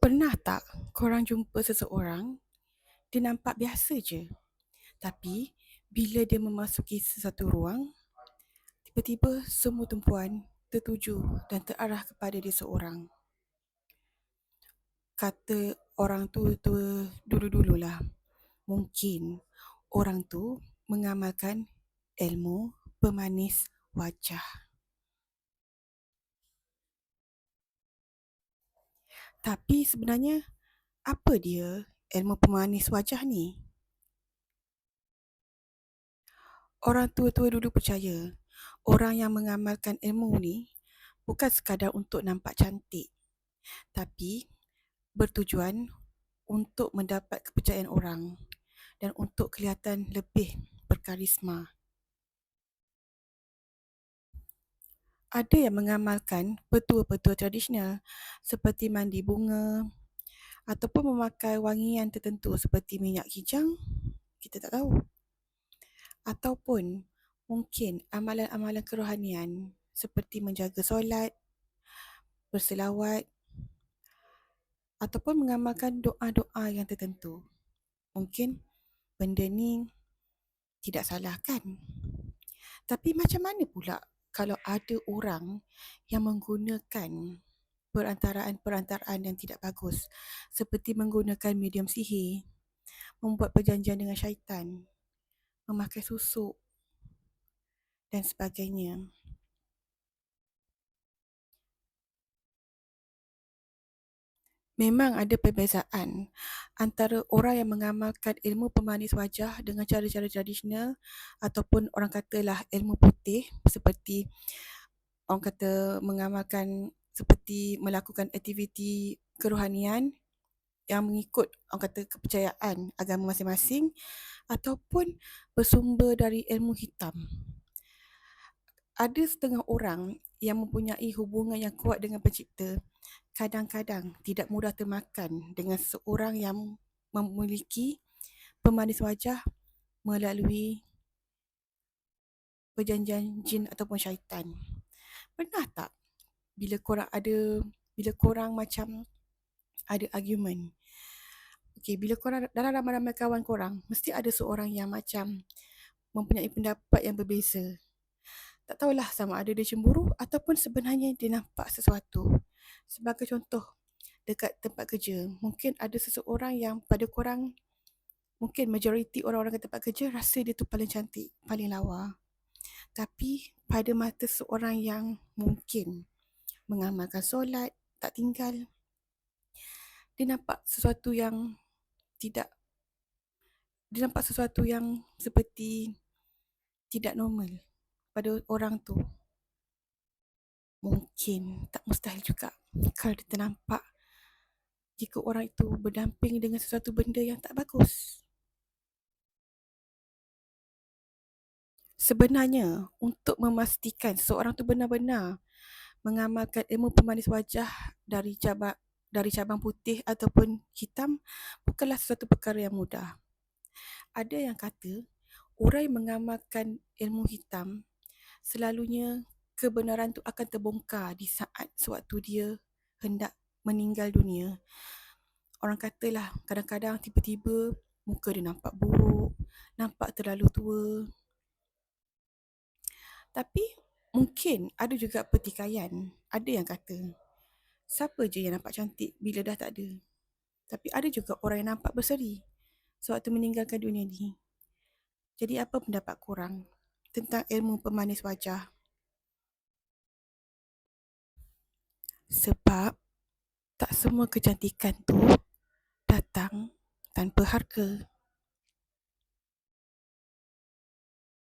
Pernah tak korang jumpa seseorang, dia nampak biasa je. Tapi, bila dia memasuki sesuatu ruang, tiba-tiba semua tumpuan tertuju dan terarah kepada dia seorang. Kata orang tua-tua dulu-dululah, mungkin orang tu mengamalkan ilmu pemanis wajah. Tapi sebenarnya, apa dia ilmu pemanis wajah ni? Orang tua-tua dulu percaya, orang yang mengamalkan ilmu ni bukan sekadar untuk nampak cantik, tapi bertujuan untuk mendapat kepercayaan orang dan untuk kelihatan lebih berkarisma. Ada yang mengamalkan petua-petua tradisional seperti mandi bunga ataupun memakai wangian tertentu seperti minyak kijang, kita tak tahu. Ataupun mungkin amalan-amalan kerohanian seperti menjaga solat, berselawat ataupun mengamalkan doa-doa yang tertentu. Mungkin benda ni tidak salah kan? Tapi macam mana pula kalau ada orang yang menggunakan perantaraan-perantaraan yang tidak bagus seperti menggunakan medium sihir, membuat perjanjian dengan syaitan, memakai susuk dan sebagainya. Memang ada perbezaan antara orang yang mengamalkan ilmu pemanis wajah dengan cara-cara tradisional ataupun orang katalah ilmu putih seperti orang kata mengamalkan seperti melakukan aktiviti kerohanian yang mengikut orang kata kepercayaan agama masing-masing ataupun bersumber dari ilmu hitam. Ada setengah orang yang mempunyai hubungan yang kuat dengan pencipta kadang-kadang tidak mudah termakan dengan seseorang yang memiliki pemanis wajah melalui perjanjian jin ataupun syaitan. Pernah tak bila korang macam ada argument, bila korang dalam ramai-ramai kawan korang, mesti ada seorang yang macam mempunyai pendapat yang berbeza. Tak tahulah sama ada dia cemburu ataupun sebenarnya dia nampak sesuatu. Sebagai contoh, dekat tempat kerja, mungkin ada seseorang yang pada korang, mungkin majoriti orang-orang kat tempat kerja rasa dia tu paling cantik, paling lawa. Tapi pada mata seorang yang mungkin mengamalkan solat, tak tinggal, dia nampak sesuatu yang seperti tidak normal pada orang tu. Mungkin tak mustahil juga kalau dia ternampak jika orang itu berdamping dengan sesuatu benda yang tak bagus. Sebenarnya, untuk memastikan seseorang tu benar-benar mengamalkan ilmu pemanis wajah dari cabang putih ataupun hitam bukanlah sesuatu perkara yang mudah. Ada yang kata, orang yang mengamalkan ilmu hitam, selalunya kebenaran tu akan terbongkar di saat sewaktu dia hendak meninggal dunia. Orang katalah kadang-kadang tiba-tiba muka dia nampak buruk, nampak terlalu tua. Tapi mungkin ada juga pertikaian. Ada yang kata, siapa je yang nampak cantik bila dah tak ada? Tapi ada juga orang yang nampak berseri sewaktu meninggalkan dunia ni. Jadi apa pendapat korang tentang ilmu pemanis wajah? Sebab tak semua kecantikan tu datang tanpa harga.